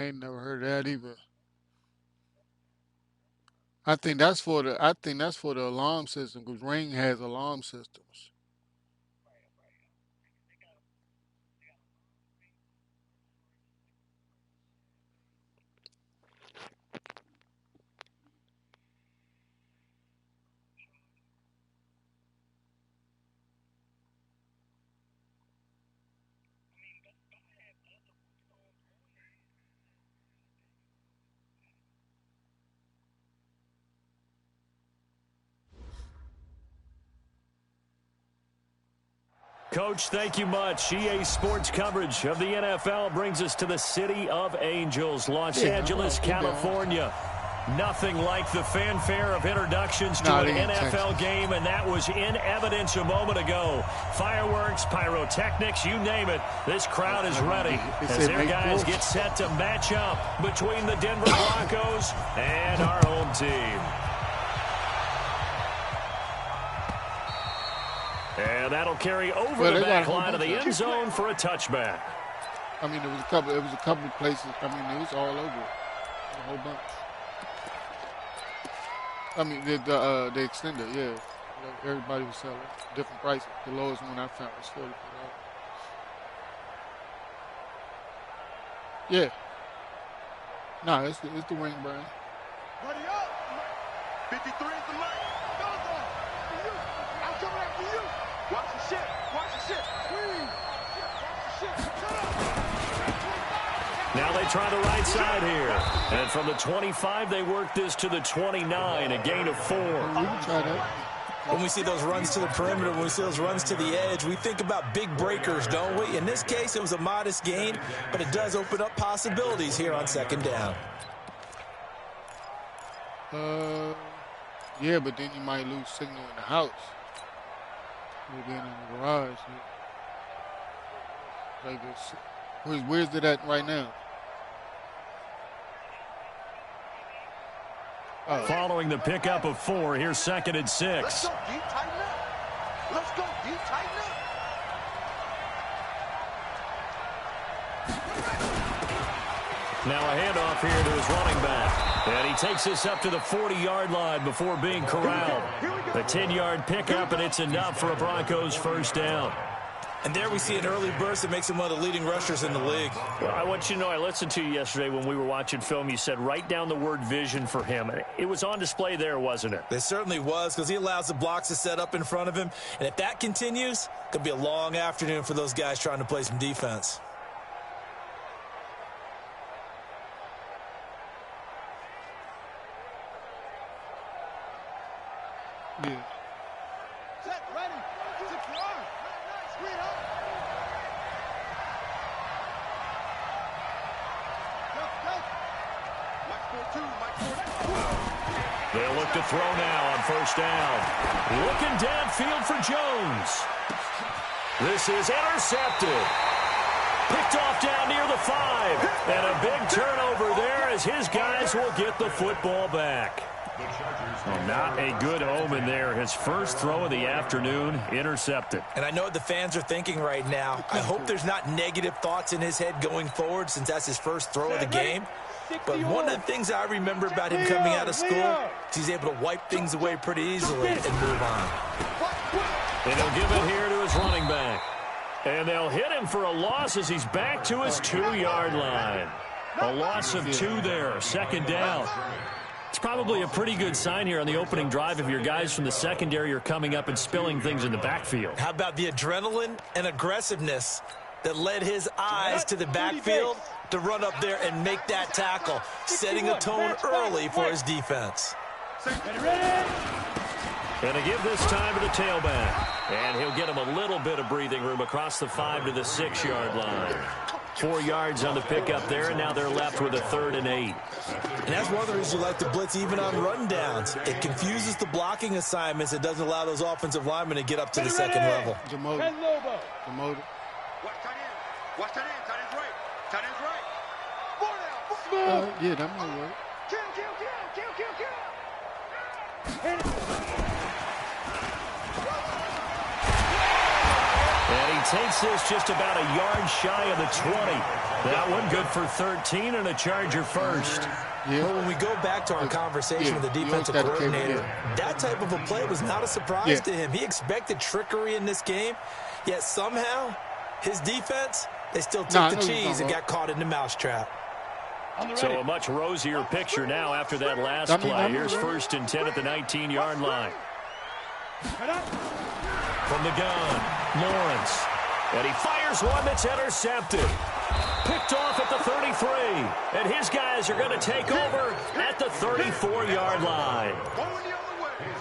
ain't never heard of that either. I think that's for the alarm system because Ring has alarm systems. Coach, thank you much. EA Sports coverage of the NFL brings us to the City of Angels, Los Angeles, California. Nothing like the fanfare of introductions to an NFL game, and that was in evidence a moment ago. Fireworks, pyrotechnics, you name it. This crowd is ready as their guys get set to match up between the Denver Broncos and our home team. And that'll carry over the back line of the end zone for a touchback. I mean, there was a couple of places. I mean, it was all over. A whole bunch. I mean, the extended, yeah. Everybody was selling different prices. The lowest one I found was $44. Yeah. Nah, it's the Ring brand. Ready up. 53 is the line. I'm coming after you. Watch the shit. Watch the shit. Please. Watch the shit. Shut up. Now they try the right side here. And from the 25, they work this to the 29, a gain of 4. We can try that. When we see those runs to the perimeter, when we see those runs to the edge, we think about big breakers, don't we? In this case, it was a modest gain, but it does open up possibilities here on second down. Yeah, but then you might lose signal in the house. You'll be in the garage. Like this. Where's it at right now? Following the pickup of 4, here's 2nd and 6. Let's go, D. Tighten up. Let's go, D. Tighten up. Now a handoff here to his running back. And he takes this up to the 40-yard line before being corralled. A 10-yard pickup, and it's enough for a Broncos first down. And there we see an early burst that makes him one of the leading rushers in the league. Well, I want you to know, I listened to you yesterday when we were watching film. You said write down the word vision for him. It was on display there, wasn't it? It certainly was, because he allows the blocks to set up in front of him. And if that continues, it could be a long afternoon for those guys trying to play some defense. Yeah. Set, ready. Sit your arm. Sweet up. Go. Mike 4-2. Mike 4-2. They'll look to throw now on first down. Looking downfield for Jones. This is intercepted. Picked off down near the 5. And a big turnover there as his guys will get the football back. Well, not a good omen there. His first throw of the afternoon, intercepted. And I know what the fans are thinking right now. I hope there's not negative thoughts in his head going forward since that's his first throw of the game. But one of the things I remember about him coming out of school is he's able to wipe things away pretty easily and move on. And he'll give it here to his running back. And they'll hit him for a loss as he's back to his 2-yard line. A loss of 2 there, second down. It's probably a pretty good sign here on the opening drive if your guys from the secondary are coming up and spilling things in the backfield. How about the adrenaline and aggressiveness that led his eyes to the backfield to run up there and make that tackle, setting a tone early for his defense. And to give this time to the tailback. And he'll get him a little bit of breathing room across the 5 to the 6-yard line. 4 yards on the pickup there, and now they're left with a 3rd and 8. And that's one of the reasons you like to blitz even on rundowns. It confuses the blocking assignments. It doesn't allow those offensive linemen to get up to the second level. Demoted. Watch tight end. Watch tight end. Tight end's right. Tight end's right. 4 down. Yeah, that might work. Kill. And he takes this just about a yard shy of the 20. That one good for 13 and a Charger first. Yeah. But when we go back to our conversation with the defensive coordinator, that type of a play was not a surprise to him. He expected trickery in this game, yet somehow his defense, they still took the cheese and got caught in the mousetrap. So a much rosier picture now after that last play. Here's 1st and 10 at the 19-yard line. From the gun, Lawrence. And he fires one that's intercepted. Picked off at the 33. And his guys are going to take over at the 34-yard line.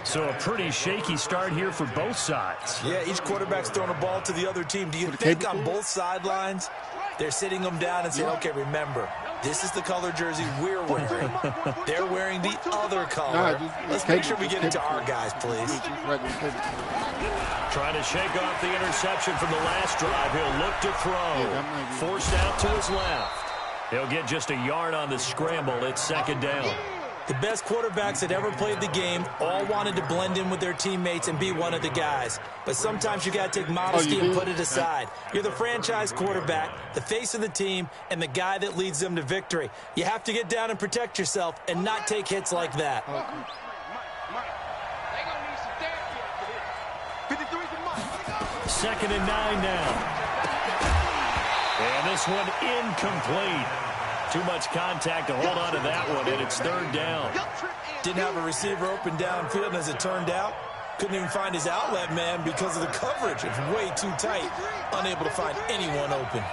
So a pretty shaky start here for both sides. Yeah, each quarterback's throwing a ball to the other team. Do you think on both sidelines they're sitting them down and saying, okay, remember, this is the color jersey we're wearing. They're wearing the other color. Let's make sure we get it to our guys, please. Trying to shake off the interception from the last drive. He'll look to throw. Forced out to his left. He'll get just a yard on the scramble. It's 2nd down. The best quarterbacks that ever played the game all wanted to blend in with their teammates and be one of the guys. But sometimes you got to take modesty and put it aside. You're the franchise quarterback, the face of the team, and the guy that leads them to victory. You have to get down and protect yourself and not take hits like that. 2nd and 9 now. And this one incomplete. Too much contact to hold on to that one, and it's 3rd down. Didn't have a receiver open downfield, and as it turned out, couldn't even find his outlet man because of the coverage. It's way too tight, unable to find anyone open.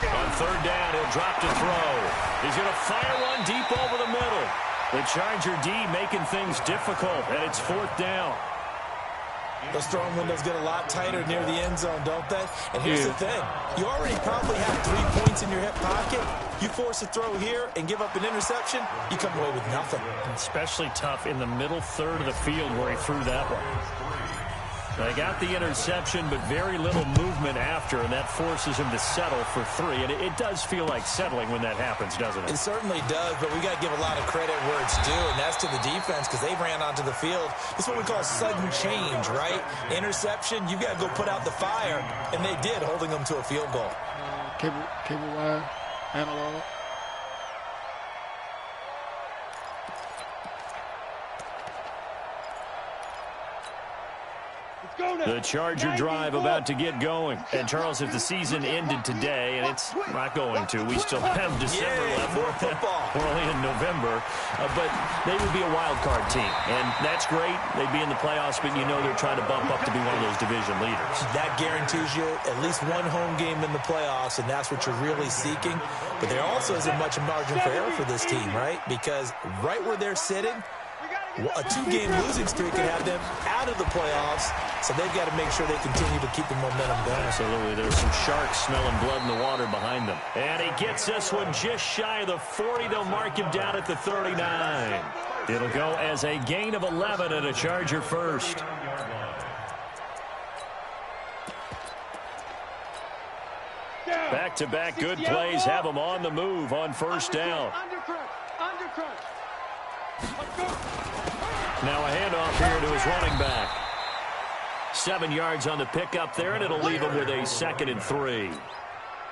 On 3rd down, he'll drop to throw. He's going to fire one deep over the middle. The Charger D making things difficult, and it's 4th down. Those throwing windows get a lot tighter near the end zone, don't they? And here's the thing. You already probably have 3 points in your hip pocket. You force a throw here and give up an interception, you come away with nothing. Especially tough in the middle third of the field where he threw that one. They got the interception, but very little movement after, and that forces him to settle for 3. And it does feel like settling when that happens, doesn't it? It certainly does, but we got to give a lot of credit where it's due, and that's to the defense because they ran onto the field. It's what we call sudden change, right? Interception, you've got to go put out the fire, and they did, holding them to a field goal. Cable wire, analog. The Charger drive about to get going. And, Charles, if the season ended today, and it's not going to, we still have December left. More football. We're only in November. But they would be a wild card team. And that's great. They'd be in the playoffs, but you know they're trying to bump up to be one of those division leaders. That guarantees you at least one home game in the playoffs, and that's what you're really seeking. But there also isn't much margin for error for this team, right? Because right where they're sitting, a 2-game losing streak could have them out of the playoffs, so they've got to make sure they continue to keep the momentum going. Absolutely. There's some sharks smelling blood in the water behind them. And he gets this one just shy of the 40. They'll mark him down at the 39. It'll go as a gain of 11 and a Charger first. Back-to-back good plays have them on the move on 1st down. Now a handoff here to his running back. 7 yards on the pickup there, and it'll leave him with a 2nd and 3.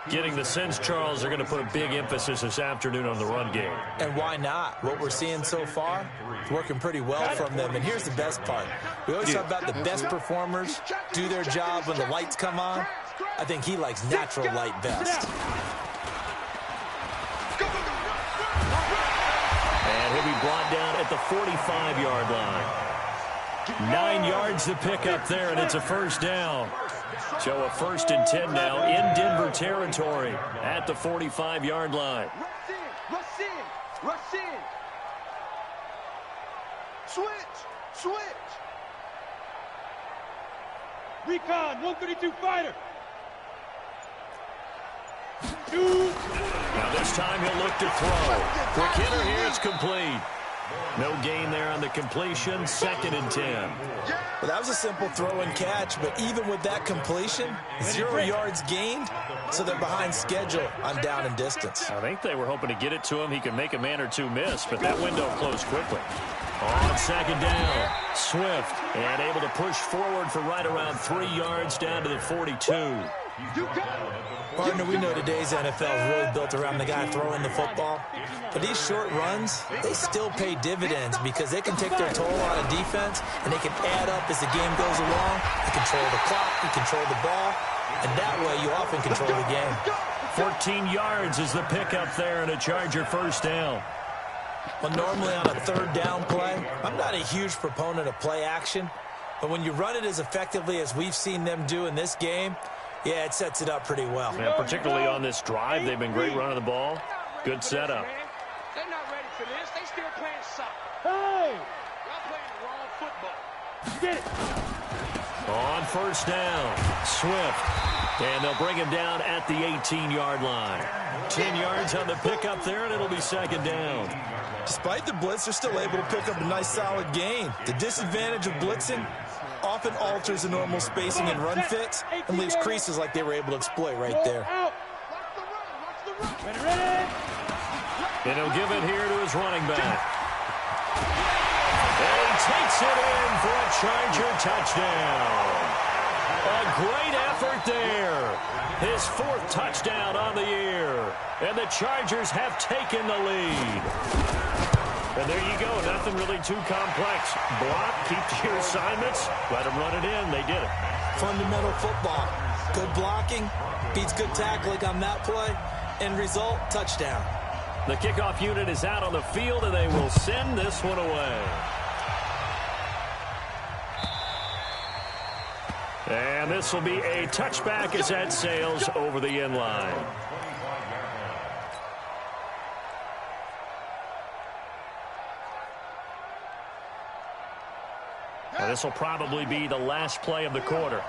Getting the sense, Charles, they're going to put a big emphasis this afternoon on the run game. And why not? What we're seeing so far is working pretty well from them. And here's the best part. We always talk about the best performers do their job when the lights come on. I think he likes natural light best. And he'll be brought down at the 45-yard line. 9 yards to pick up there, and it's a 1st down. So a 1st and 10 now in Denver territory at the 45-yard line. Rush in. Switch. Recon, 132 fighter. Now this time he'll look to throw. Quick hitter here, it's complete. No gain there on the completion. 2nd and 10. Well, that was a simple throw and catch, but even with that completion, 0 yards gained, so they're behind schedule on down and distance. I think they were hoping to get it to him. He could make a man or two miss, but that window closed quickly. On 2nd down, Swift, and able to push forward for right around 3 yards down to the 42. Partner, we know today's NFL is really built around the guy throwing the football. But these short runs, they still pay dividends because they can take their toll on a defense, and they can add up as the game goes along. You control the clock, you control the ball, and that way you often control the game. 14 yards is the pickup there, and a Charger 1st down. Well, normally on a 3rd down play, I'm not a huge proponent of play action, but when you run it as effectively as we've seen them do in this game, yeah, it sets it up pretty well. Yeah, particularly on this drive, they've been great running the ball. Good setup. They're not ready for this. They still playing soccer. Hey! Y'all playing the wrong football. Get it. On 1st down, Swift. And they'll bring him down at the 18-yard line. 10 yards on the pickup there, and it'll be 2nd down. Despite the blitz, they're still able to pick up a nice solid gain. The disadvantage of blitzing often alters the normal spacing and run fits and leaves creases like they were able to exploit right there. And he'll give it here to his running back. And he takes it in for a Charger touchdown. A great effort there. His 4th touchdown on the year. And the Chargers have taken the lead. And there you go. Nothing really too complex. Block, keep to your assignments, let them run it in. They did it. Fundamental football. Good blocking beats good tackling on that play. End result, touchdown. The kickoff unit is out on the field, and they will send this one away. And this will be a touchback as that sails over the end line. Now this will probably be the last play of the quarter.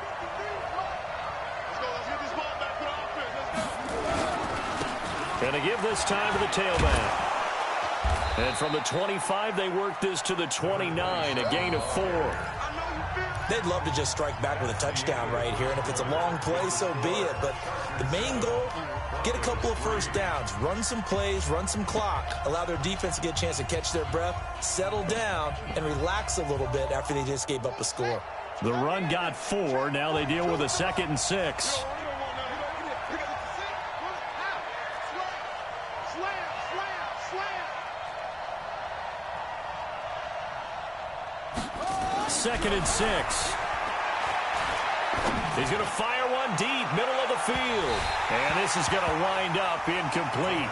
Going to give this time to the tailback. And from the 25, they work this to the 29, a gain of 4. They'd love to just strike back with a touchdown right here, and if it's a long play, so be it. But the main goal, get a couple of 1st downs, run some plays, run some clock, allow their defense to get a chance to catch their breath, settle down, and relax a little bit after they just gave up a score. The run got 4. Now they deal with a 2nd and 6. Second and 6. He's going to fire one deep, middle of the field. And this is going to wind up incomplete.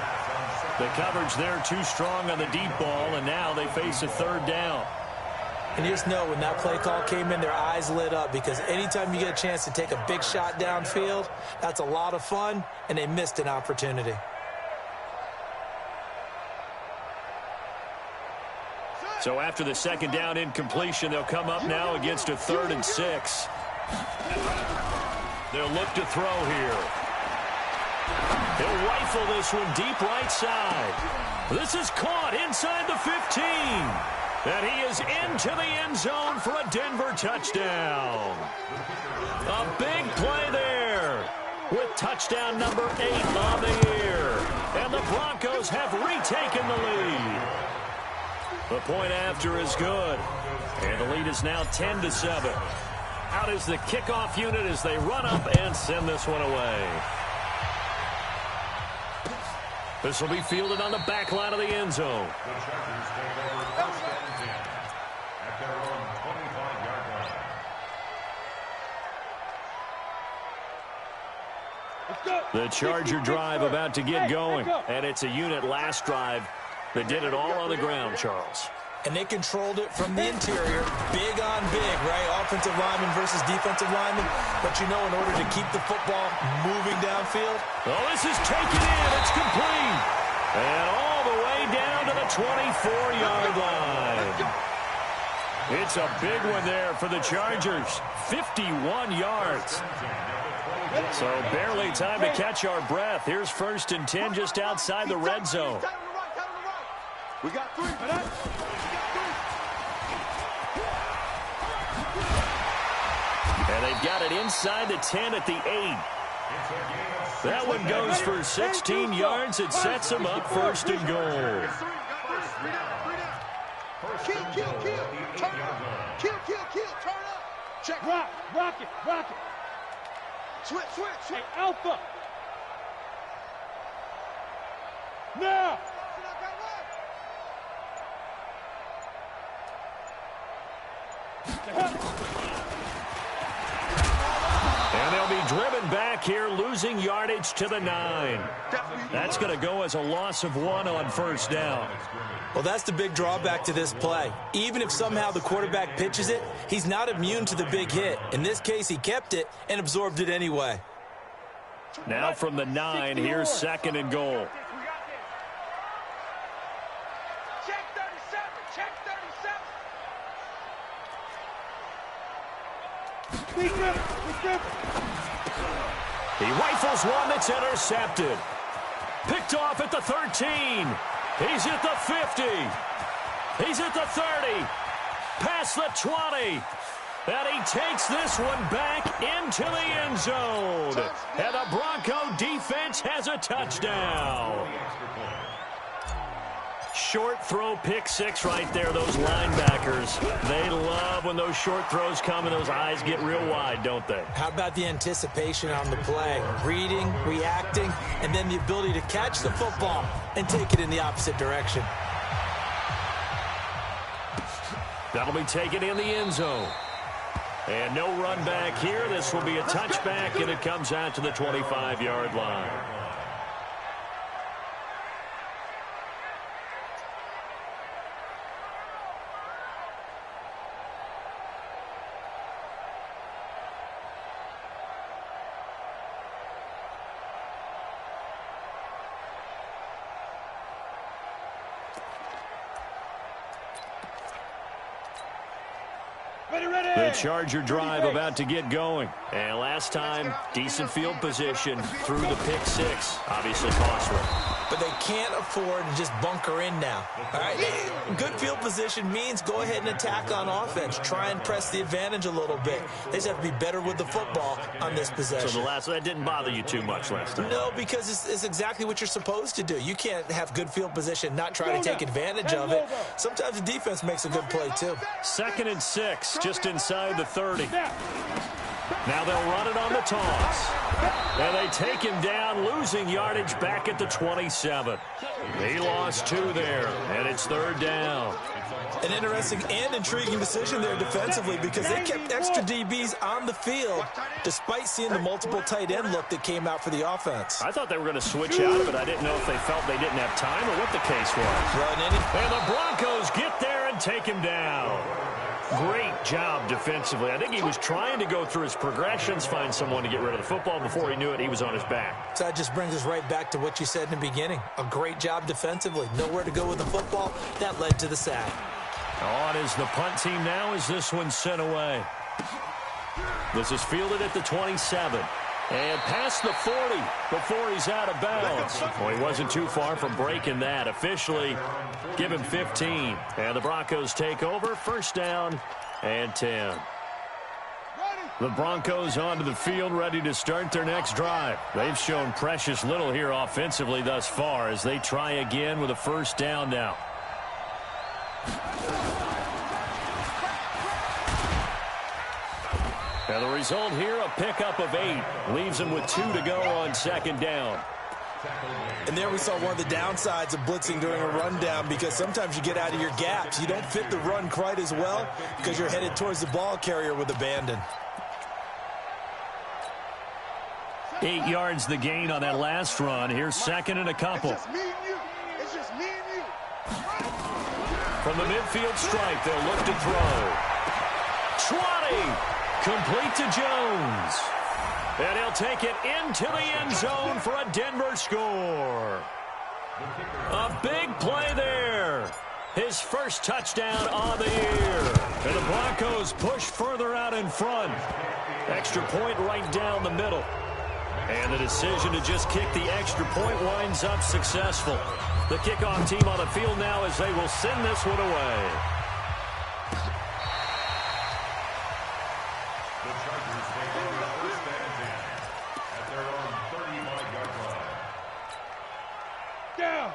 The coverage there too strong on the deep ball, and now they face a 3rd down. And you just know when that play call came in, their eyes lit up, because anytime you get a chance to take a big shot downfield, that's a lot of fun, and they missed an opportunity. So after the 2nd down incompletion, they'll come up now against a 3rd and 6. They'll look to throw here. He'll rifle this one deep right side. This is caught inside the 15. And he is into the end zone for a Denver touchdown. A big play there with touchdown number 8 on the year. And the Broncos have retaken the lead. The point after is good. And the lead is now 10-7. Out is the kickoff unit as they run up and send this one away. This will be fielded on the back line of the end zone. The Charger drive about to get going. And it's a unit last drive that did it all on the ground, Charles. And they controlled it from the interior. Big on big, right? Offensive lineman versus defensive lineman. But you know, in order to keep the football moving downfield. Oh, this is taken in. It's complete. And all the way down to the 24-yard line. It's a big one there for the Chargers. 51 yards. So barely time to catch our breath. Here's 1st and 10 just outside the red zone. We got 3. And they've got it inside the 10 at the 8. That one goes for 16 yards. It sets them up first and goal. Kill, turn up. Kill, turn up. Check. Rock it. Switch. Hey, Alpha. Now. And they'll be driven back here, losing yardage to the 9. That's going to go as a loss of 1 on first down. Well, that's the big drawback to this play. Even if somehow the quarterback pitches it, he's not immune to the big hit. In this case, he kept it and absorbed it anyway. Now from the 9, here's second and goal. Check 37. He rifles one that's intercepted. Picked off at the 13. He's at the 50. He's at the 30. Past the 20. And he takes this one back into the end zone. And the Bronco defense has a touchdown. Short throw, pick 6 right there, those linebackers. They love when those short throws come and those eyes get real wide, don't they? How about the anticipation on the play? Reading, reacting, and then the ability to catch the football and take it in the opposite direction. That'll be taken in the end zone. And no run back here. This will be a touchback, and it comes out to the 25-yard line. The Charger drive about to get going. And last time, decent field position through the pick 6. Obviously costly. But they can't afford to just bunker in now. All right, good field position means go ahead and attack on offense. Try and press the advantage a little bit. They just have to be better with the football on this possession. So that didn't bother you too much last time? No, because it's exactly what you're supposed to do. You can't have good field position, not try to take advantage of it. Sometimes the defense makes a good play, too. 2nd and 6, just inside the 30. Now they'll run it on the toss. And they take him down, losing yardage back at the 27. He lost 2 there, and it's 3rd down. An interesting and intriguing decision there defensively because they kept extra DBs on the field despite seeing the multiple tight end look that came out for the offense. I thought they were going to switch out of it. I didn't know if they felt they didn't have time or what the case was. And the Broncos get there and take him down. Great job defensively. I think he was trying to go through his progressions, find someone to get rid of the football. Before he knew it, he was on his back. So that just brings us right back to what you said in the beginning. A great job defensively. Nowhere to go with the football. That led to the sack. On is the punt team now as this one's sent away. This is fielded at the 27. And past the 40 before he's out of bounds. Well, he wasn't too far from breaking that. Officially, give him 15. And the Broncos take over. First down and 10. The Broncos onto the field, ready to start their next drive. They've shown precious little here offensively thus far as they try again with a first down now. And the result here, a pickup of 8. Leaves him with 2 to go on 2nd down. And there we saw one of the downsides of blitzing during a rundown because sometimes you get out of your gaps. You don't fit the run quite as well because you're headed towards the ball carrier with abandon. 8 yards the gain on that last run. Here's 2nd and a couple. It's just me and you. From the midfield stripe, they'll look to throw. 20. Complete to Jones. And he'll take it into the end zone for a Denver score. A big play there. His first touchdown on the year. And the Broncos push further out in front. Extra point right down the middle. And the decision to just kick the extra point winds up successful. The kickoff team on the field now as they will send this one away.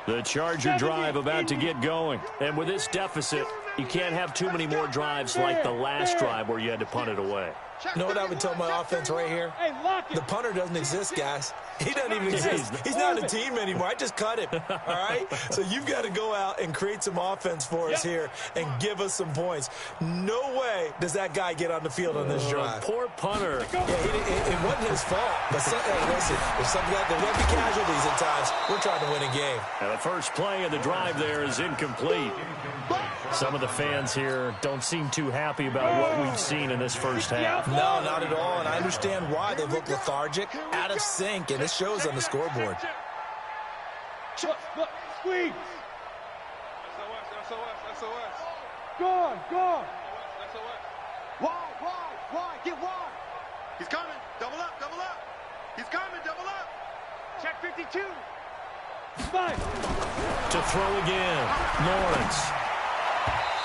The Charger drive about to get going. And with this deficit, you can't have too many more drives like the last drive where you had to punt it away. You know what I would tell my offense right here? The punter doesn't exist, guys. He doesn't even exist. He's not a team anymore. I just cut him, all right? So you've got to go out and create some offense for us here and give us some points. No way does that guy get on the field on this drive. Poor punter. Yeah, it wasn't his fault. But hey, listen, if something like there will be casualties at times, we're trying to win a game. And the first play of the drive there is incomplete. Some of the fans here don't seem too happy about what we've seen in this first half. No, not at all, and I understand why. They look lethargic, out of sync, and it shows on the scoreboard. Squeeze. SOS. Gone. Wide. Get wide. He's coming. Double up. He's coming. Double up. Check 52. Five. To throw again, Lawrence.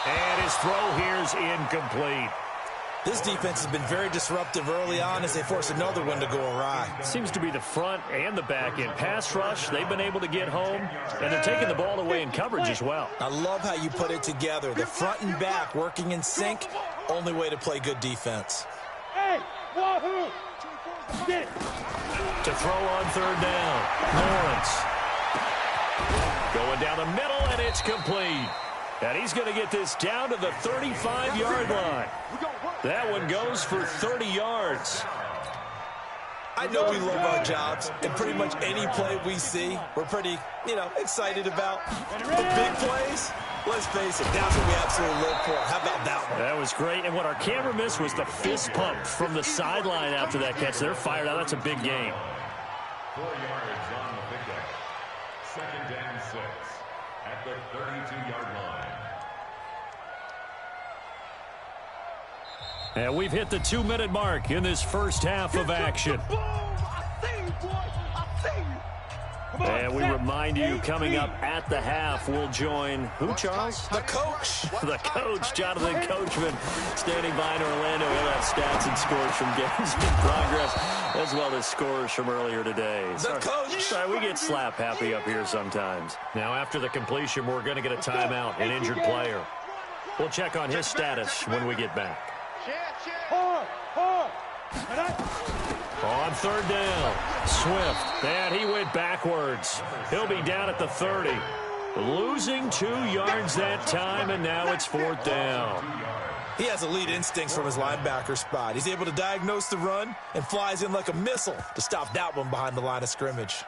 And his throw here's incomplete. This defense has been very disruptive early on as they force another one to go awry. Seems to be the front and the back end. Pass rush, they've been able to get home, and they're taking the ball away in coverage as well. I love how you put it together. The front and back working in sync, only way to play good defense. Hey, wahoo! Get it. To throw on third down, Lawrence. Going down the middle, and it's complete. And he's going to get this down to the 35-yard line. That one goes for 30 yards. I know we love our jobs, and pretty much any play we see, we're pretty, excited about. But big plays, let's face it, that's what we absolutely live for. How about that one? That was great. And what our camera missed was the fist pump from the sideline after that catch. They're fired out. That's a big gain. 4 yards on the pickup. 2nd and 6 at the 32-yard line. And we've hit the 2-minute mark in this first half of action. And we remind you, coming up at the half, we'll join who, Charles? The coach. The coach, Jonathan Coachman, standing by in Orlando. He'll have stats and scores from games in progress, as well as scores from earlier today. The coach. Sorry, we get slap happy up here sometimes. Now, after the completion, we're going to get a timeout, an injured player. We'll check on his status when we get back. On third down, Swift, and he went backwards. He'll be down at the 30. Losing 2 yards that time, and now it's 4th down. He has elite instincts from his linebacker spot. He's able to diagnose the run and flies in like a missile to stop that one behind the line of scrimmage.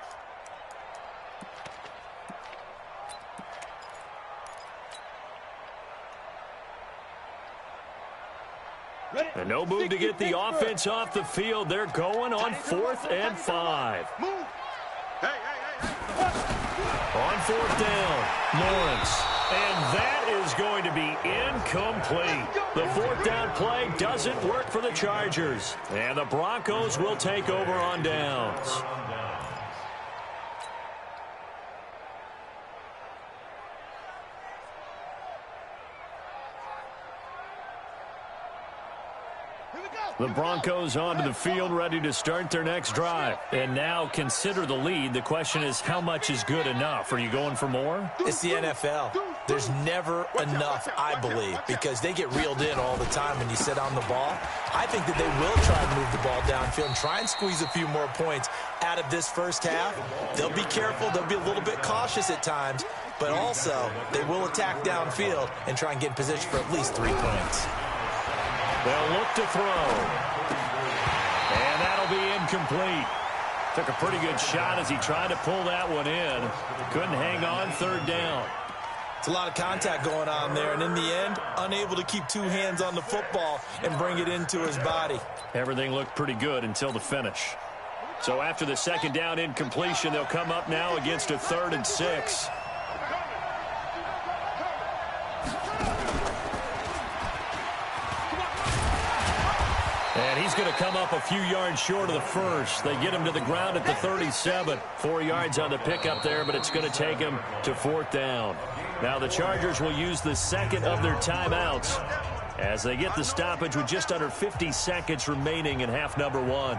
And no move to get the offense off the field. They're going on 4th and 5. On 4th down, Lawrence. And that is going to be incomplete. The 4th down play doesn't work for the Chargers. And the Broncos will take over on downs. The Broncos onto the field, ready to start their next drive. And now consider the lead. The question is, how much is good enough? Are you going for more? It's the NFL. There's never enough, I believe, because they get reeled in all the time when you sit on the ball. I think that they will try and move the ball downfield and try and squeeze a few more points out of this first half. They'll be careful. They'll be a little bit cautious at times, but also they will attack downfield and try and get in position for at least 3 points. They'll look to throw. And that'll be incomplete. Took a pretty good shot as he tried to pull that one in. Couldn't hang on, 3rd down. It's a lot of contact going on there, and in the end, unable to keep 2 hands on the football and bring it into his body. Everything looked pretty good until the finish. So after the 2nd down incompletion, they'll come up now against a 3rd and 6. And he's going to come up a few yards short of the first. They get him to the ground at the 37. 4 yards on the pickup there, but it's going to take him to 4th down. Now the Chargers will use the 2nd of their timeouts as they get the stoppage with just under 50 seconds remaining in half number 1.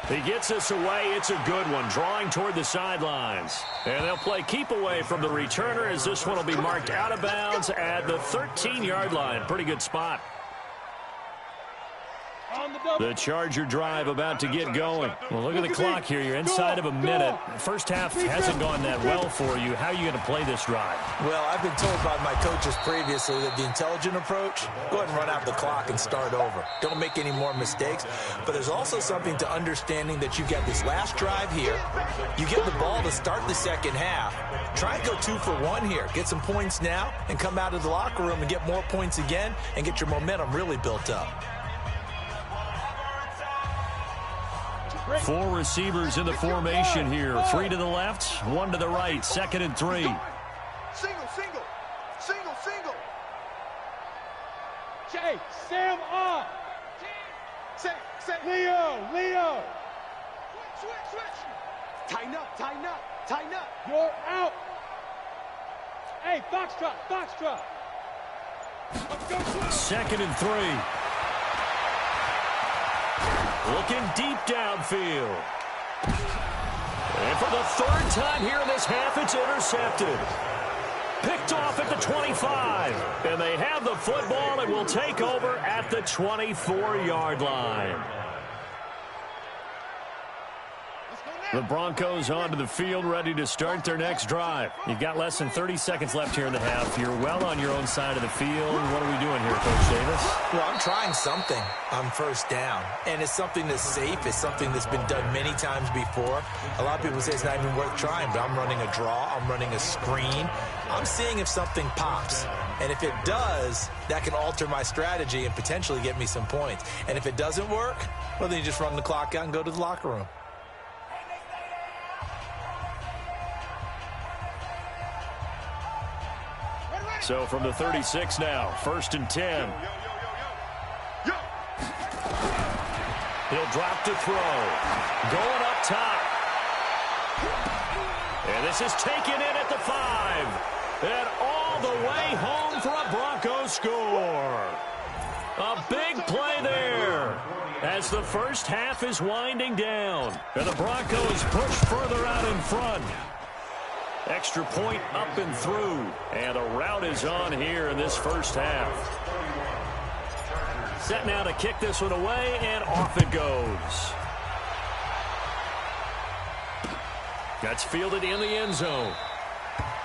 He gets us away. It's a good one, drawing toward the sidelines. And they'll play keep away from the returner as this one will be marked out of bounds at the 13-yard line. Pretty good spot. The Charger drive about to get going. Well, look at the clock here. You're inside of a minute. First half hasn't gone that well for you. How are you going to play this drive? Well, I've been told by my coaches previously that the intelligent approach, go ahead and run out the clock and start over. Don't make any more mistakes. But there's also something to understanding that you've got this last drive here. You get the ball to start the second half. Try and go 2 for 1 here. Get some points now and come out of the locker room and get more points again and get your momentum really built up. 4 receivers in the formation here. 3 to the left, 1 to the right. 2nd and 3. Single, single. Single, single. Jay, Sam up. Say. Leo. Switch. Tighten up. You're out. Hey, Foxtrot. 2nd and 3. Looking deep downfield. And for the 3rd time here in this half, it's intercepted. Picked off at the 25. And they have the football and will take over at the 24-yard line. The Broncos onto the field, ready to start their next drive. You've got less than 30 seconds left here in the half. You're well on your own side of the field. What are we doing here, Coach Davis? Well, I'm trying something on first down, and it's something that's safe. It's something that's been done many times before. A lot of people say it's not even worth trying, but I'm running a draw. I'm running a screen. I'm seeing if something pops. And if it does, that can alter my strategy and potentially get me some points. And if it doesn't work, well, then you just run the clock out and go to the locker room. So from the 36 now, 1st and 10. He'll drop to throw. Going up top. And this is taken in at the 5. And all the way home for a Broncos score. A big play there as the first half is winding down. And the Broncos push further out in front. Extra point up and through. And a route is on here in this first half. Set now to kick this one away, and off it goes. That's fielded in the end zone.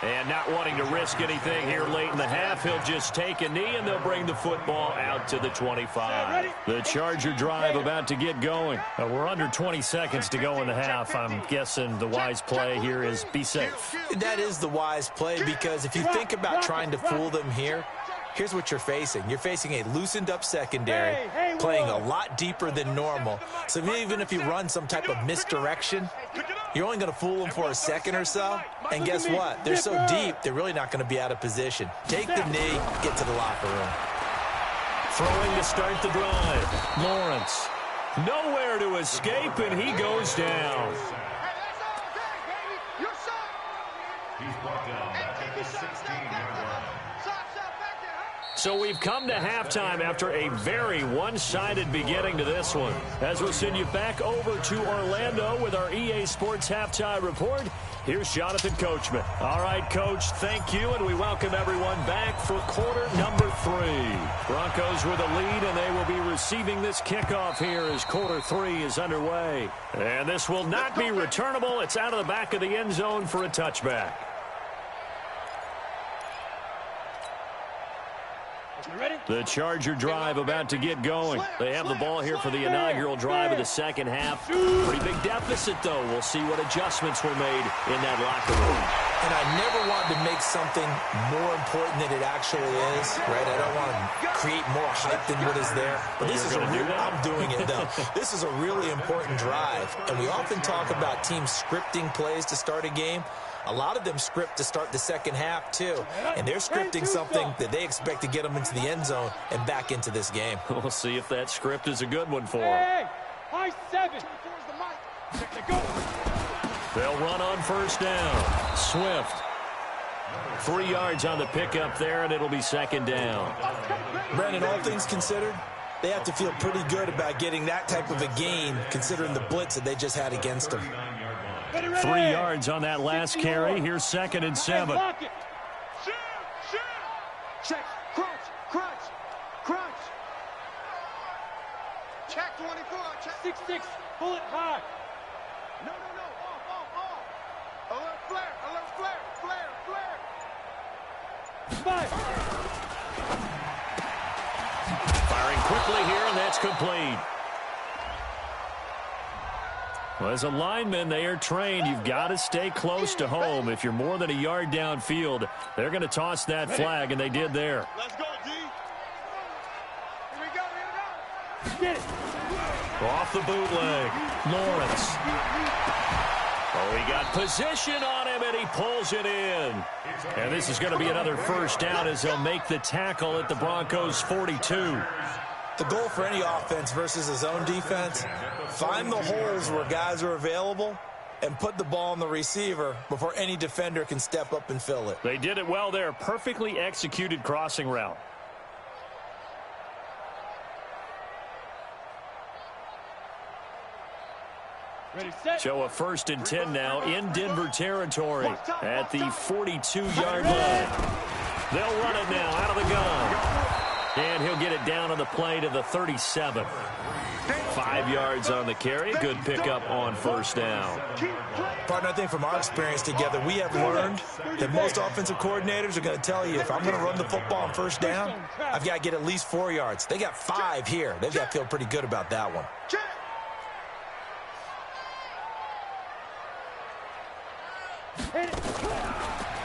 And not wanting to risk anything here late in the half, he'll just take a knee, and they'll bring the football out to the 25. The Charger drive about to get going. We're under 20 seconds to go in the half. I'm guessing the wise play here is be safe. That is the wise play, because if you think about trying to fool them here, here's what you're facing. You're facing a loosened-up secondary, playing a lot deeper than normal. So even if you run some type of misdirection, you're only going to fool them for a second or so. And guess what? They're so deep, they're really not going to be out of position. Take the knee, get to the locker room. Throwing to start the drive. Lawrence. Nowhere to escape, and he goes down. He's brought down back at the 16-yard line. So we've come to halftime after a very one-sided beginning to this one. As we'll send you back over to Orlando with our EA Sports Halftime Report, here's Jonathan Coachman. All right, Coach, thank you, and we welcome everyone back for quarter number 3. Broncos with a lead, and they will be receiving this kickoff here as quarter 3 is underway. And this will not be returnable. It's out of the back of the end zone for a touchback. The Charger drive about to get going. They have the ball here for the inaugural drive of the second half. Pretty big deficit, though. We'll see what adjustments were made in that locker room. And I never want to make something more important than it actually is, right? I don't want to create more hype than what is there. But this is I'm doing it, though. This is a really important drive. And we often talk about teams scripting plays to start a game. A lot of them script to start the second half, too. And they're scripting something that they expect to get them into the end zone and back into this game. We'll see if that script is a good one for them. Hey, high 7. They'll run on first down. Swift. 3 yards on the pickup there, and it'll be second down. Brandon, all things considered, They have to feel pretty good about getting that type of a gain, considering the blitz that they just had against them. 3 yards on that last carry. Here's 2nd and 7. Check. Crunch. Check 24. Check. 6-6. Pull it high. No. Off. Alert flare. Fire. Firing quickly here, and that's complete. Well, as a lineman, they are trained. You've got to stay close to home. If you're more than a yard downfield, they're going to toss that flag, and they did there. Let's go, D. Here we go. Get it. Off the bootleg, Lawrence. Oh, he got position on him, and he pulls it in. And this is going to be another first down as they'll make the tackle at the Broncos' 42. The goal for any offense versus a zone defense, find the holes where guys are available and put the ball on the receiver before any defender can step up and fill it. They did it well there. Perfectly executed crossing route. Ready, set. So a 1st and 10 now in Denver territory at the 42-yard line. They'll run it now out of the gun. And he'll get it down on the play to the 37. 5 yards on the carry. Good pickup on first down. Partner, I think from our experience together, we have learned that most offensive coordinators are going to tell you, if I'm going to run the football on first down, I've got to get at least 4 yards. They got 5 here. They've got to feel pretty good about that one.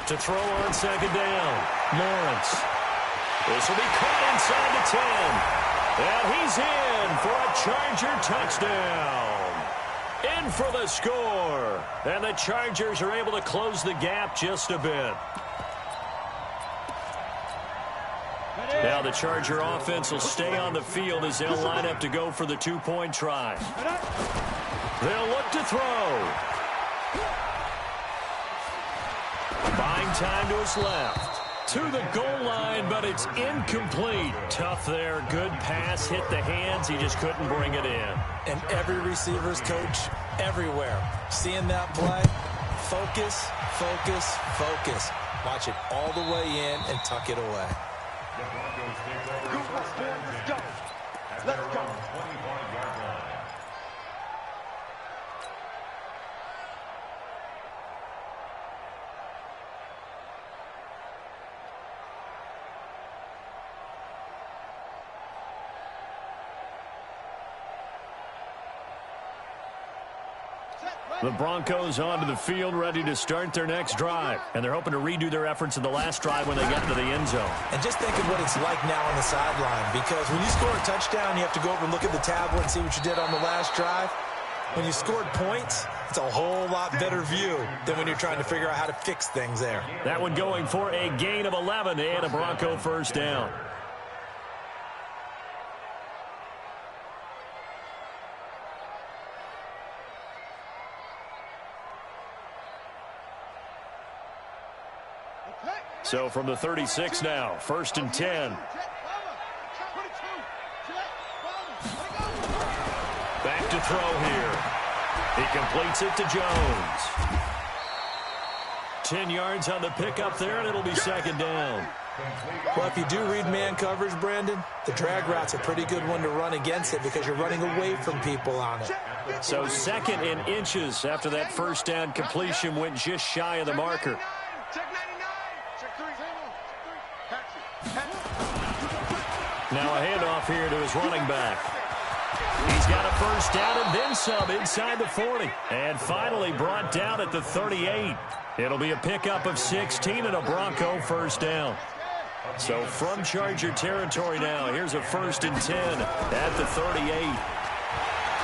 To throw on 2nd down, Lawrence. This will be caught inside the 10. And he's in for a Charger touchdown. In for the score. And the Chargers are able to close the gap just a bit. Now the Charger offense will stay on the field as they'll line up to go for the 2-point try. They'll look to throw. Buying time to his left. To the goal line, but it's incomplete. Tough there. Good pass. Hit the hands. He just couldn't bring it in. And every receiver's coach everywhere. Seeing that play, focus. Watch it all the way in and tuck it away. Let's go. The Broncos onto the field, ready to start their next drive. And they're hoping to redo their efforts in the last drive when they got into the end zone. And just think of what it's like now on the sideline, because when you score a touchdown, you have to go over and look at the tablet and see what you did on the last drive. When you scored points, it's a whole lot better view than when you're trying to figure out how to fix things there. That one going for a gain of 11 and a Bronco first down. So from the 36 now, 1st and 10. Back to throw here. He completes it to Jones. 10 yards on the pickup there, and it'll be 2nd down. Well, if you do read man coverage, Brandon, the drag route's a pretty good one to run against it because you're running away from people on it. So 2nd and inches after that first down completion went just shy of the marker. Now a handoff here to his running back. He's got a first down and then some inside the 40. And finally brought down at the 38. It'll be a pickup of 16 and a Bronco first down. So from Charger territory now, here's a 1st and 10 at the 38.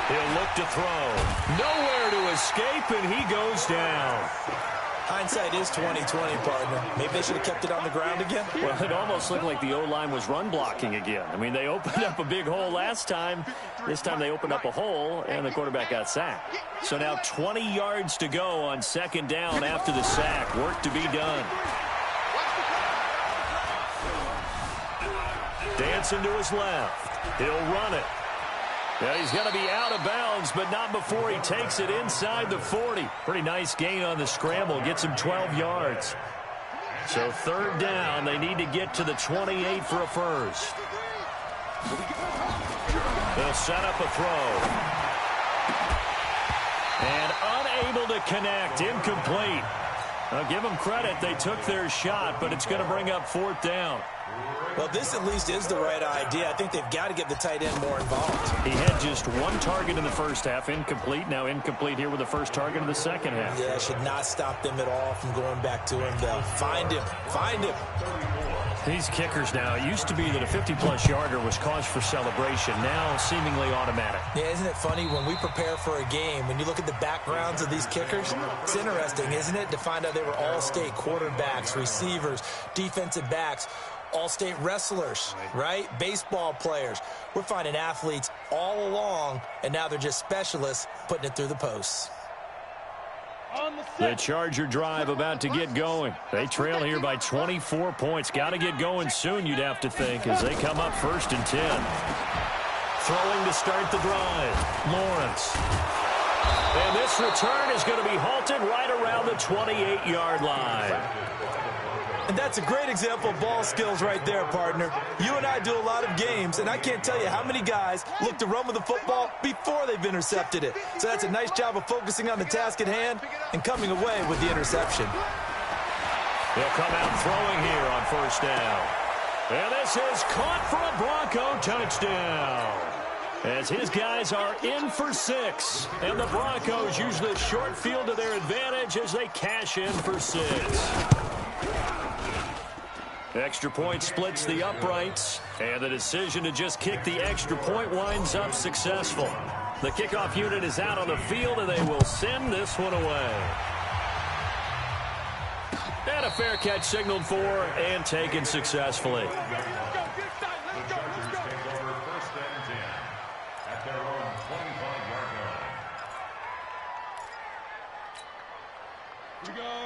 He'll look to throw. Nowhere to escape, and he goes down. Hindsight is 20/20, partner. Maybe they should have kept it on the ground again. Well, it almost looked like the O-line was run blocking again. I mean, they opened up a big hole last time. This time they opened up a hole, and the quarterback got sacked. So now 20 yards to go on 2nd down after the sack. Work to be done. Dancing to his left. He'll run it. Yeah, he's going to be out of bounds, but not before he takes it inside the 40. Pretty nice gain on the scramble. Gets him 12 yards. So third down, they need to get to the 28 for a first. They'll set up a throw. And unable to connect. Incomplete. I'll give them credit. They took their shot, but it's going to bring up fourth down. Well, this at least is the right idea. I think they've got to get the tight end more involved. He had just one target in the first half, incomplete. Now incomplete here with the first target in the second half. Yeah, should not stop them at all from going back to him, though. Find him. Find him. These kickers now, it used to be that a 50-plus yarder was cause for celebration. Now seemingly automatic. Yeah, isn't it funny when we prepare for a game, when you look at the backgrounds of these kickers, it's interesting, isn't it, to find out they were all-state quarterbacks, receivers, defensive backs, all-state wrestlers, right? Baseball players. We're finding athletes all along, and now they're just specialists putting it through the posts. The Charger drive about to get going. They trail here by 24 points. Got to get going soon, you'd have to think, as they come up 1st and 10. Throwing to start the drive. Lawrence. And this return is going to be halted right around the 28-yard line. And that's a great example of ball skills right there, partner. You and I do a lot of games, and I can't tell you how many guys look to run with the football before they've intercepted it. So that's a nice job of focusing on the task at hand and coming away with the interception. They'll come out throwing here on first down. And this is caught for a Bronco touchdown. As his guys are in for 6. And the Broncos use the short field to their advantage as they cash in for 6. Extra point splits the uprights, and the decision to just kick the extra point winds up successful. The kickoff unit is out on the field, and they will send this one away. And a fair catch signaled for and taken successfully.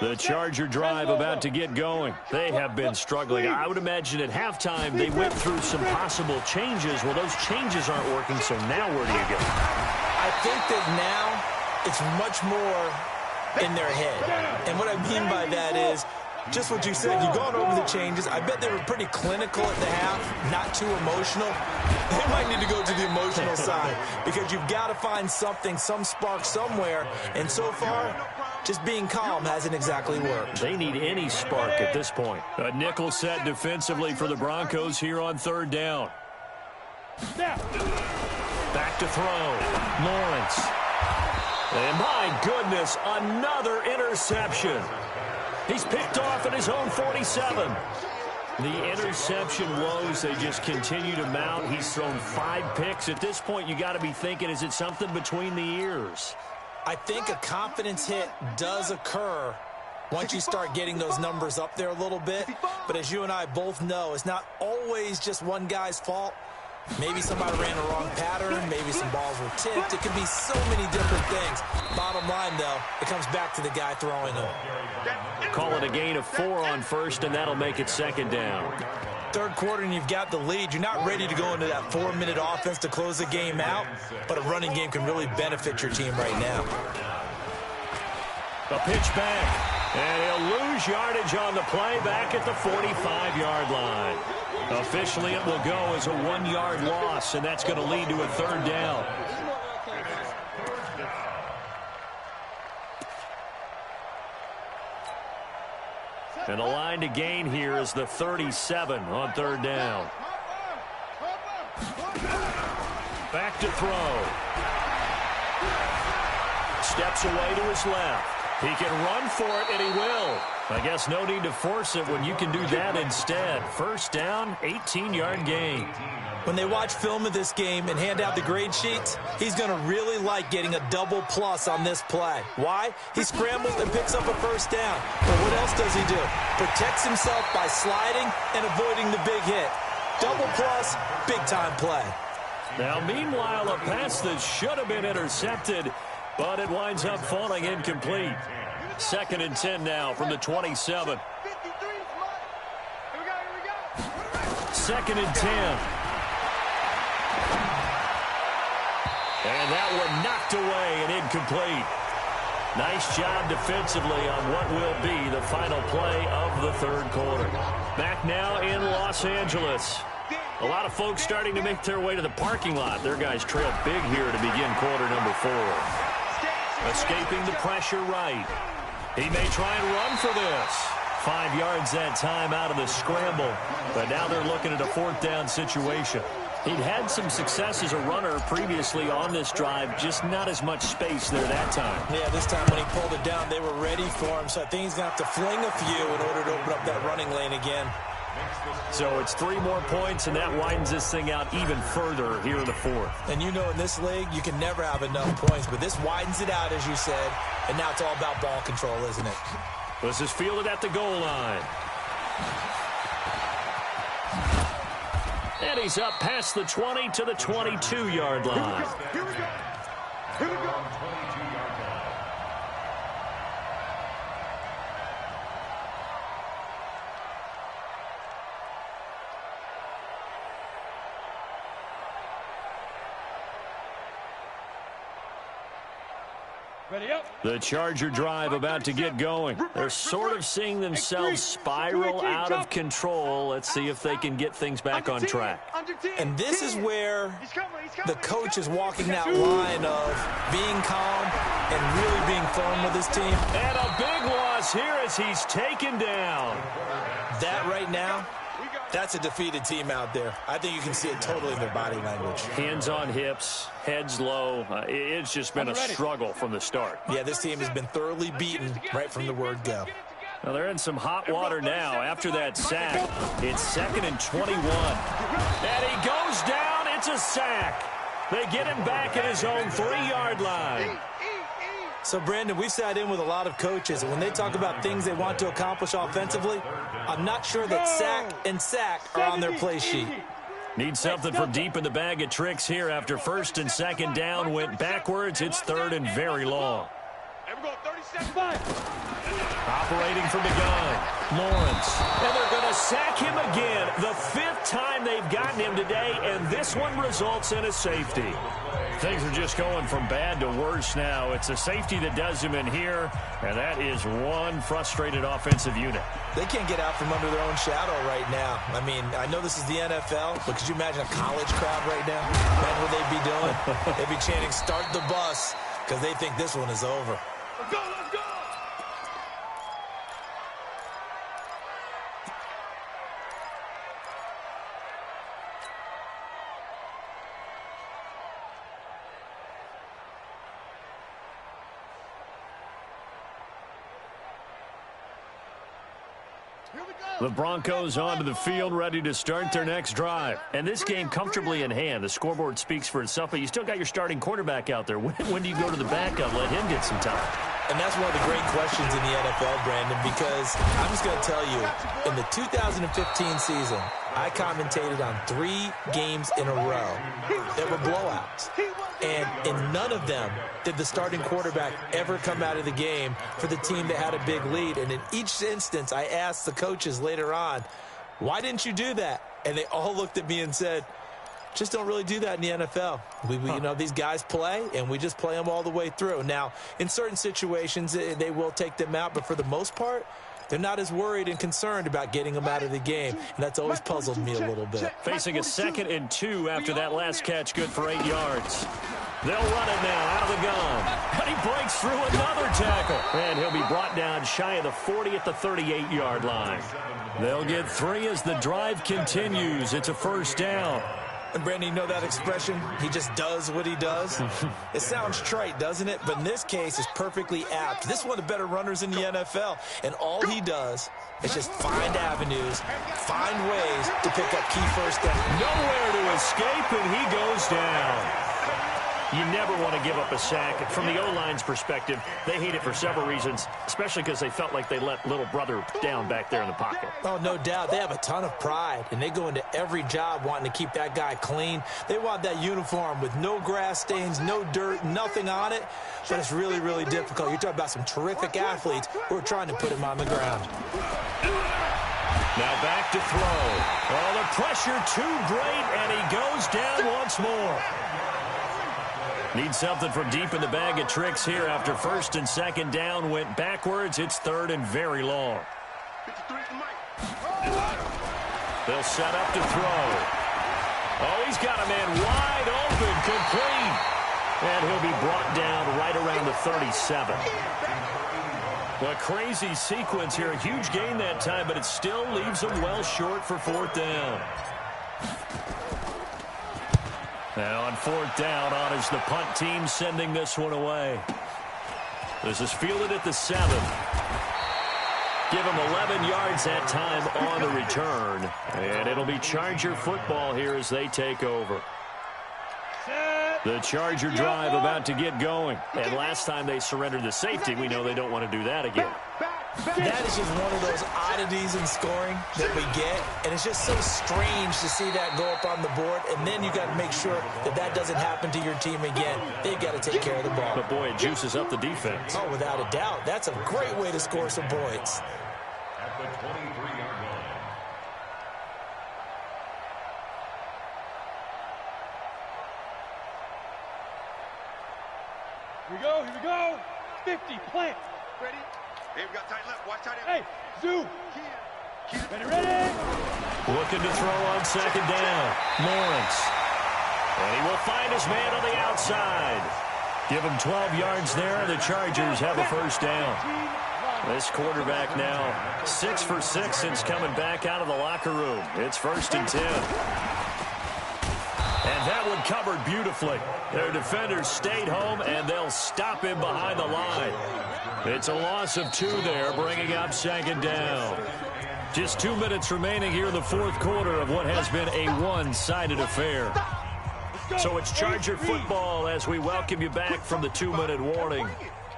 The Charger drive about to get going. They have been struggling. I would imagine at halftime they went through some possible changes. Well, those changes aren't working, so now where do you go? I think that now it's much more in their head. And what I mean by that is just what you said. You've gone over the changes. I bet they were pretty clinical at the half, not too emotional. They might need to go to the emotional side because you've got to find something, some spark somewhere. And so far, just being calm hasn't exactly worked. They need any spark at this point. A nickel set defensively for the Broncos here on third down. Back to throw. Lawrence. And my goodness, another interception. He's picked off at his own 47. The interception woes, they just continue to mount. He's thrown 5 picks. At this point, you got to be thinking, is it something between the ears? I think a confidence hit does occur once you start getting those numbers up there a little bit. But as you and I both know, it's not always just one guy's fault. Maybe somebody ran a wrong pattern. Maybe some balls were tipped. It could be so many different things. Bottom line, though, it comes back to the guy throwing them. Call it a gain of 4 on first, and that'll make it second down. Third quarter, and you've got the lead. You're not ready to go into that 4-minute offense to close the game out, but a running game can really benefit your team right now. A pitch back, and he'll lose yardage on the play back at the 45-yard line. Officially, it will go as a 1-yard loss, and that's going to lead to a third down. And the line to gain here is the 37 on third down. Back to throw. Steps away to his left. He can run for it, and he will. I guess no need to force it when you can do that instead. First down, 18-yard gain. When they watch film of this game and hand out the grade sheets, he's going to really like getting a double plus on this play. Why? He scrambles and picks up a first down. But what else does he do? Protects himself by sliding and avoiding the big hit. Double plus, big-time play. Now, meanwhile, a pass that should have been intercepted, but it winds up falling incomplete. Second and 10 now from the 27. Second and 10. And that one knocked away and incomplete. Nice job defensively on what will be the final play of the third quarter. Back now in Los Angeles. A lot of folks starting to make their way to the parking lot. Their guys trail big here to begin quarter number 4. Escaping the pressure right. He may try and run for this. 5 yards that time out of the scramble. But now they're looking at a 4th down situation. He'd had some success as a runner previously on this drive, just not as much space there that time. Yeah, this time when he pulled it down, they were ready for him. So I think he's going to have to fling a few in order to open up that running lane again. So it's 3 more points, and that widens this thing out even further here in the 4th. And you know in this league, you can never have enough points. But this widens it out, as you said. And now it's all about ball control, isn't it? This is fielded at the goal line. And he's up past the 20 to the 22-yard line. Here we go. Here we go. Ready up. The Charger drive about to get going. They're sort of seeing themselves spiral out of control. Let's see if they can get things back on track. And this is where the coach is walking that line of being calm and really being firm with his team. And a big loss here as he's taken down. That right now, that's a defeated team out there. I think you can see it totally in their body language. Hands on hips, heads low. It's just been a struggle from the start. Yeah, this team has been thoroughly beaten right from the word go. Now they're in some hot water now after that sack. It's 2nd and 21. And he goes down. It's a sack. They get him back at his own 3-yard line. So, Brandon, we've sat in with a lot of coaches, and when they talk about things they want to accomplish offensively, I'm not sure that sack and sack are on their play sheet. Need something from deep in the bag of tricks here after 1st and 2nd down went backwards. It's 3rd and very long. Operating from the gun, Lawrence. And they're going to sack him again. The 5th time they've gotten him today, and this one results in a safety. Things are just going from bad to worse now. It's a safety that does him in here, and that is one frustrated offensive unit. They can't get out from under their own shadow right now. I mean, I know this is the NFL, but could you imagine a college crowd right now? Imagine what they'd be doing. They'd be chanting, "Start the bus," because they think this one is over. Let's go, let's go! The Broncos onto the field, ready to start their next drive. And this game comfortably in hand. The scoreboard speaks for itself, but you still got your starting quarterback out there. When do you go to the backup? Let him get some time. And that's one of the great questions in the NFL, Brandon, because I'm just going to tell you, in the 2015 season, I commentated on 3 games in a row that were blowouts. And in none of them did the starting quarterback ever come out of the game for the team that had a big lead. And in each instance, I asked the coaches later on, why didn't you do that? And they all looked at me and said, just don't really do that in the NFL. You know, these guys play, and we just play them all the way through. Now, in certain situations, they will take them out, but for the most part, they're not as worried and concerned about getting them out of the game, and that's always puzzled me a little bit. Facing a 2nd and 2 after that last catch, good for 8 yards. They'll run it now out of the gun. And he breaks through another tackle. And he'll be brought down shy of the 40 at the 38-yard line. They'll get 3 as the drive continues. It's a 1st down. And, Brandon, you know that expression? He just does what he does? It sounds trite, doesn't it? But in this case, it's perfectly apt. This is one of the better runners in the NFL. And all he does is just find avenues, find ways to pick up key 1st down. Nowhere to escape, and he goes down. You never want to give up a sack. From the O-line's perspective, they hate it for several reasons, especially because they felt like they let little brother down back there in the pocket. Oh, no doubt. They have a ton of pride, and they go into every job wanting to keep that guy clean. They want that uniform with no grass stains, no dirt, nothing on it. But it's really, really difficult. You're talking about some terrific athletes who are trying to put him on the ground. Now back to throw. Oh, the pressure too great, and he goes down once more. Need something from deep in the bag of tricks here after first and second down went backwards. It's third and very long. 53 to Mike. They'll set up to throw. Oh, he's got a man wide open, complete. And he'll be brought down right around the 37. A crazy sequence here. A huge gain that time, but it still leaves them well short for fourth down. Now on fourth down, on is the punt team sending this one away. This is fielded at the 7. Give them 11 yards that time on the return. And it'll be Charger football here as they take over. The Charger drive about to get going. And last time they surrendered the safety, we know they don't want to do that again. That is just one of those oddities in scoring that we get. And it's just so strange to see that go up on the board. And then you got to make sure that that doesn't happen to your team again. They've got to take care of the ball. But, boy, it juices up the defense. Oh, without a doubt. That's a great way to score some points. At the 23-yard line. Here we go. 50, plant. Ready? Hey, we got tight left. Watch tight end. Hey, zoom. Ready. Looking to throw on second down. Lawrence. And he will find his man on the outside. Give him 12 yards there, and the Chargers have a first down. This quarterback now 6 for 6 since coming back out of the locker room. It's first and 10. And that one covered beautifully. Their defenders stayed home, and they'll stop him behind the line. It's a loss of 2 there, bringing up second down. Just 2 minutes remaining here in the fourth quarter of what has been a one-sided affair. So it's Charger football as we welcome you back from the 2-minute warning.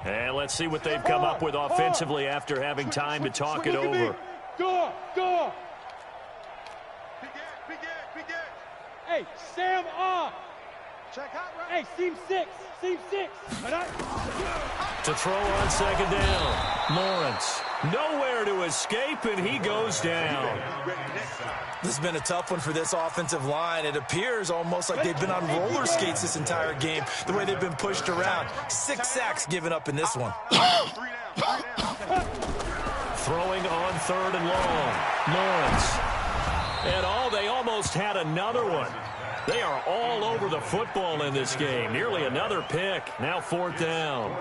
And let's see what they've come up with offensively after having time to talk it over. Go. Hey, Sam off. Check out, right? Hey, seam 6. To throw on second down. Lawrence. Nowhere to escape, and he goes down. This has been a tough one for this offensive line. It appears almost like they've been on roller skates this entire game, the way they've been pushed around. 6 sacks given up in this one. Throwing on third and long. Lawrence. And they almost had another one. They are all over the football in this game. Nearly another pick. Now fourth down.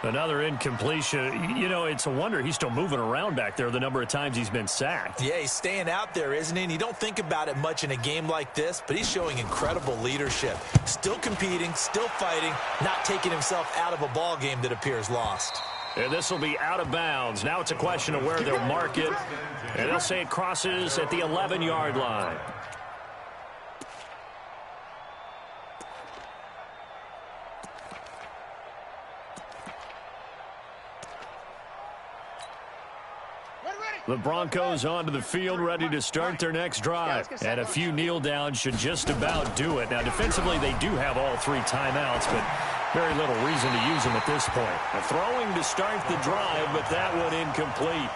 Another incompletion. You know, it's a wonder he's still moving around back there the number of times he's been sacked. Yeah, he's staying out there, isn't he? And you don't think about it much in a game like this, but he's showing incredible leadership. Still competing, still fighting, not taking himself out of a ball game that appears lost. And this will be out of bounds. Now it's a question of where they'll mark it. And they'll say it crosses at the 11-yard line. The Broncos onto the field, ready to start their next drive. And a few kneel downs should just about do it. Now, defensively, they do have all 3 timeouts, but very little reason to use them at this point. Throwing to start the drive, but that one incomplete.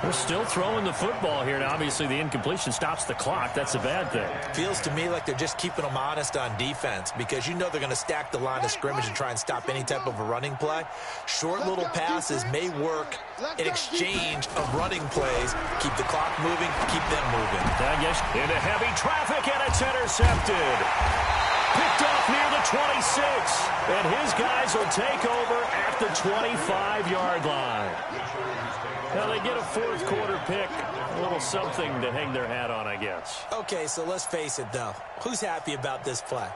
They're still throwing the football here. Now, obviously, the incompletion stops the clock. That's a bad thing. Feels to me like they're just keeping them honest on defense because you know they're going to stack the line of scrimmage and try and stop any type of a running play. Short little passes may work in exchange of running plays. Keep the clock moving, keep them moving. Into heavy traffic, and it's intercepted. Picked off near the 26, and his guys will take over at the 25-yard line. Now they get a fourth quarter pick, a little something to hang their hat on, I guess. Okay, so let's face it, though. Who's happy about this play?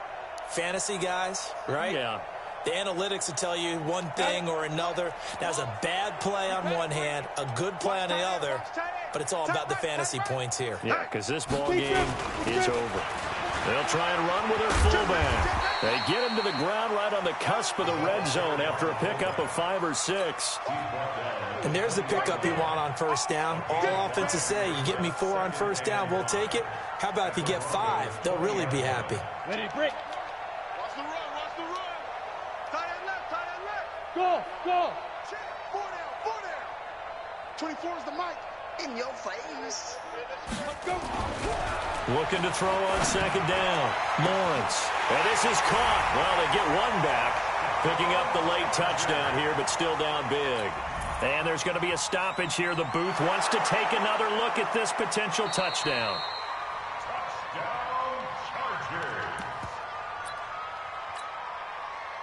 Fantasy guys, right? Yeah. The analytics will tell you one thing or another. That's a bad play on one hand, a good play on the other, but it's all about the fantasy points here. Yeah, because this ball game is over. They'll try and run with their fullback. They get him to the ground right on the cusp of the red zone after a pickup of 5 or 6. And there's the pickup you want on first down. All offenses say, you get me 4 on first down, we'll take it. How about if you get 5? They'll really be happy. Ready, break. Watch the run. Tight end left. Go. Check. 4 down. 24 is the mic. In your face. Looking to throw on second down. Lawrence. And this is caught. Well, they get one back. Picking up the late touchdown here, but still down big. And there's going to be a stoppage here. The booth wants to take another look at this potential touchdown. Touchdown, Chargers.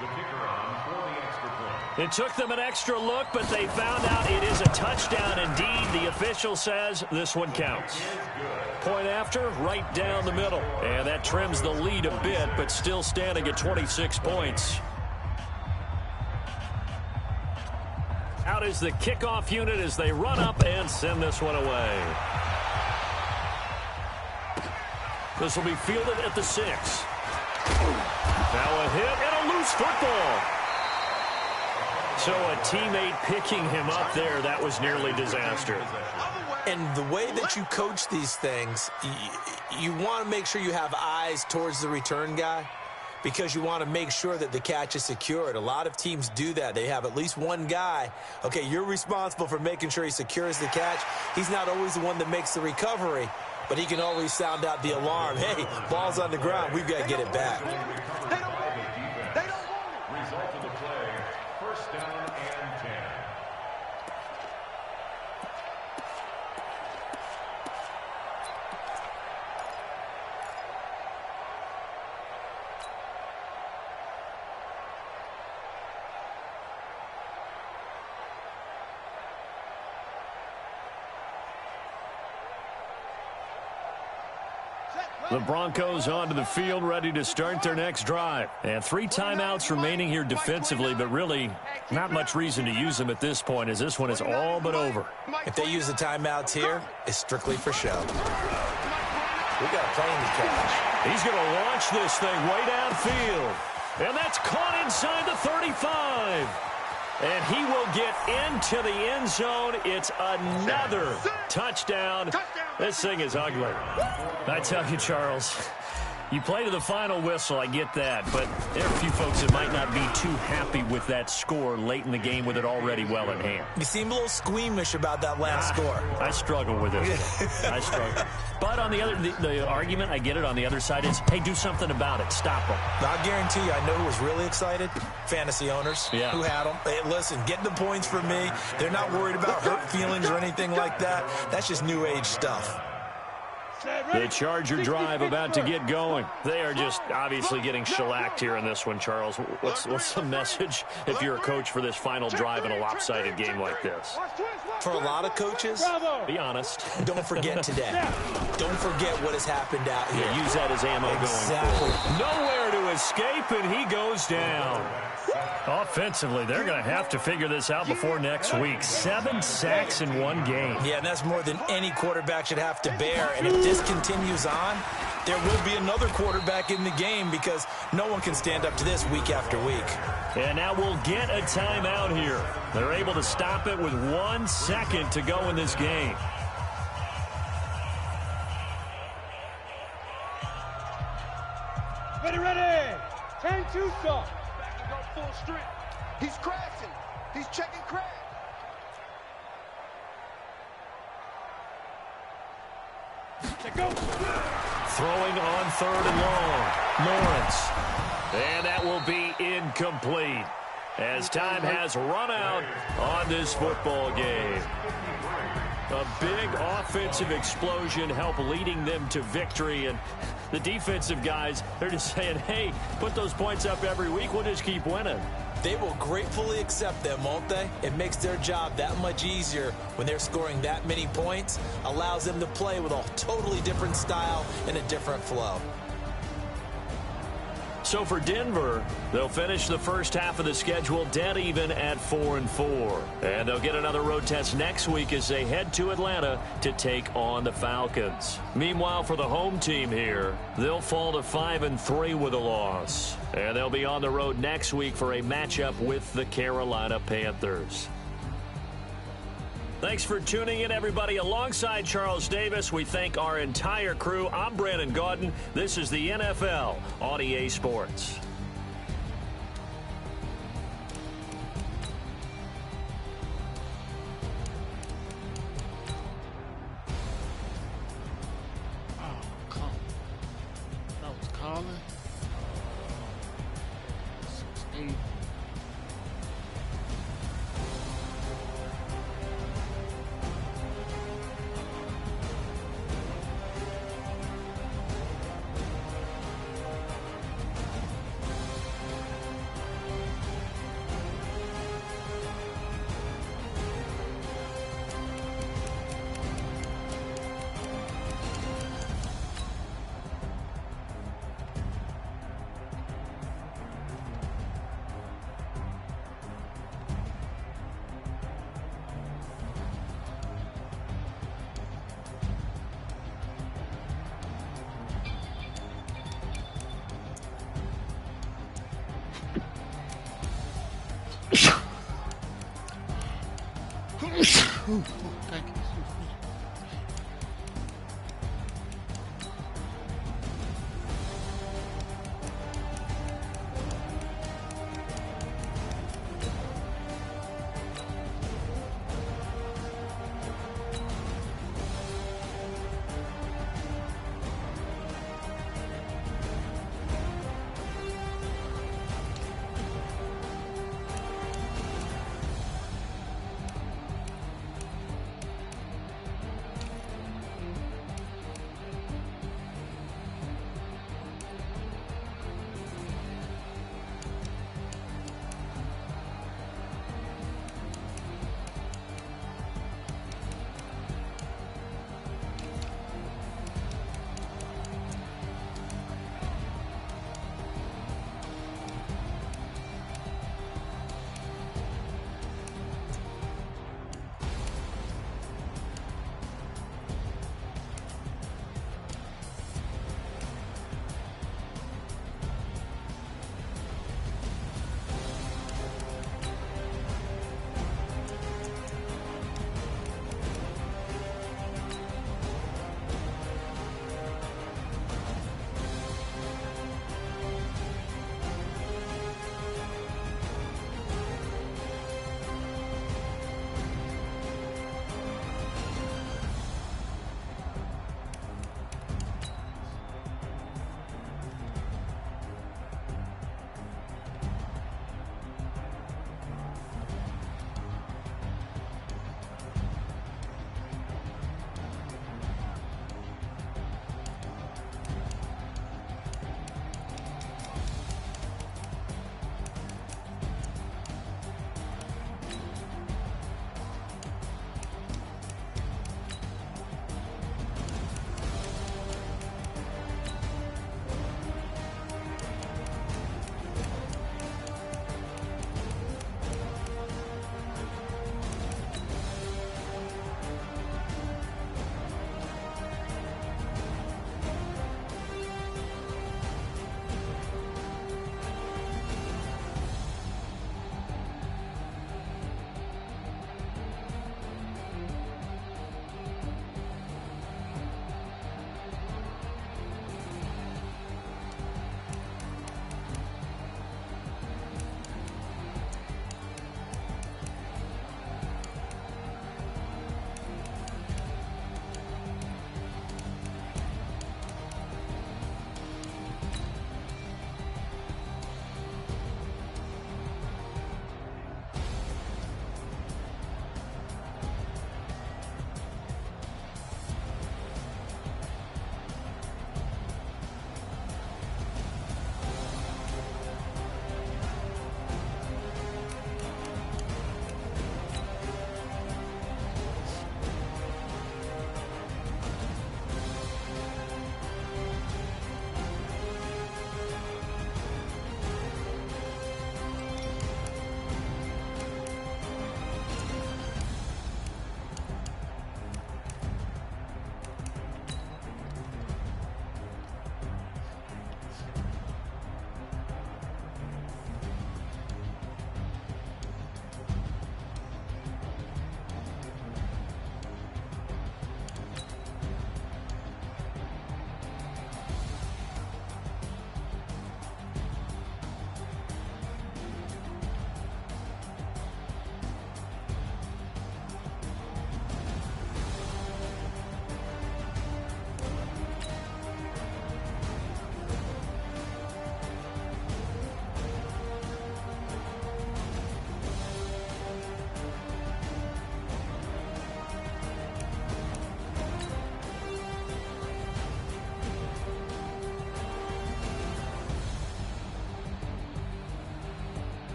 The kicker on for the extra point. It took them an extra look, but they found out it is a touchdown indeed. The official says this one counts. Point after, right down the middle. And that trims the lead a bit, but still standing at 26 points. Out is the kickoff unit as they run up and send this one away. This will be fielded at the 6. Now a hit and a loose football. So a teammate picking him up there, that was nearly disaster. And the way that you coach these things, you want to make sure you have eyes towards the return guy, because you want to make sure that the catch is secured. A lot of teams do that. They have at least one guy. Okay, you're responsible for making sure he secures the catch. He's not always the one that makes the recovery, but he can always sound out the alarm. Hey, ball's on the ground. We've got to get it back. Result of the play, first down and 10. The Broncos onto the field, ready to start their next drive. And 3 timeouts remaining here defensively, but really not much reason to use them at this point, as this one is all but over. If they use the timeouts here, it's strictly for show. We've got a plane to catch. He's going to launch this thing way downfield. And that's caught inside the 35. And he will get into the end zone. It's another touchdown. This thing is ugly. I tell you, Charles, you play to the final whistle, I get that, but there are a few folks that might not be too happy with that score late in the game with it already well in hand. You seem a little squeamish about that last score. I struggle with it. I struggle. But on the other, the argument, I get it, on the other side is, hey, do something about it. Stop them. I guarantee you, I know who was really excited. Fantasy owners who had them. Hey, listen, get the points for me. They're not worried about hurt feelings or anything like that. That's just new age stuff. The Charger drive about to get going. They are just obviously getting shellacked here in this one, Charles. What's the message if you're a coach for this final drive in a lopsided game like this? For a lot of coaches, be honest. Don't forget today. Don't forget what has happened out here. Yeah, use that as ammo going forward. Nowhere to escape, and he goes down. Offensively, they're going to have to figure this out before next week. 7 sacks in one game. Yeah, and that's more than any quarterback should have to bear. And if this continues on, there will be another quarterback in the game, because no one can stand up to this week after week. And now we'll get a timeout here. They're able to stop it with 1 second to go in this game. Ready. 10-2 stop. Full strength. He's crashing. He's checking crash. Go. Throwing on 3rd and long. Lawrence. And that will be incomplete, as time has run out on this football game. A big offensive explosion helped leading them to victory, and the defensive guys, they're just saying, hey, put those points up every week, we'll just keep winning. They will gratefully accept them, won't they? It makes their job that much easier when they're scoring that many points. Allows them to play with a totally different style and a different flow. So for Denver, they'll finish the first half of the schedule dead even at 4-4. And they'll get another road test next week as they head to Atlanta to take on the Falcons. Meanwhile, for the home team here, they'll fall to 5-3 with a loss. And they'll be on the road next week for a matchup with the Carolina Panthers. Thanks for tuning in, everybody. Alongside Charles Davis, we thank our entire crew. I'm Brandon Gaudin. This is the NFL on EA Sports. 8. Thank you.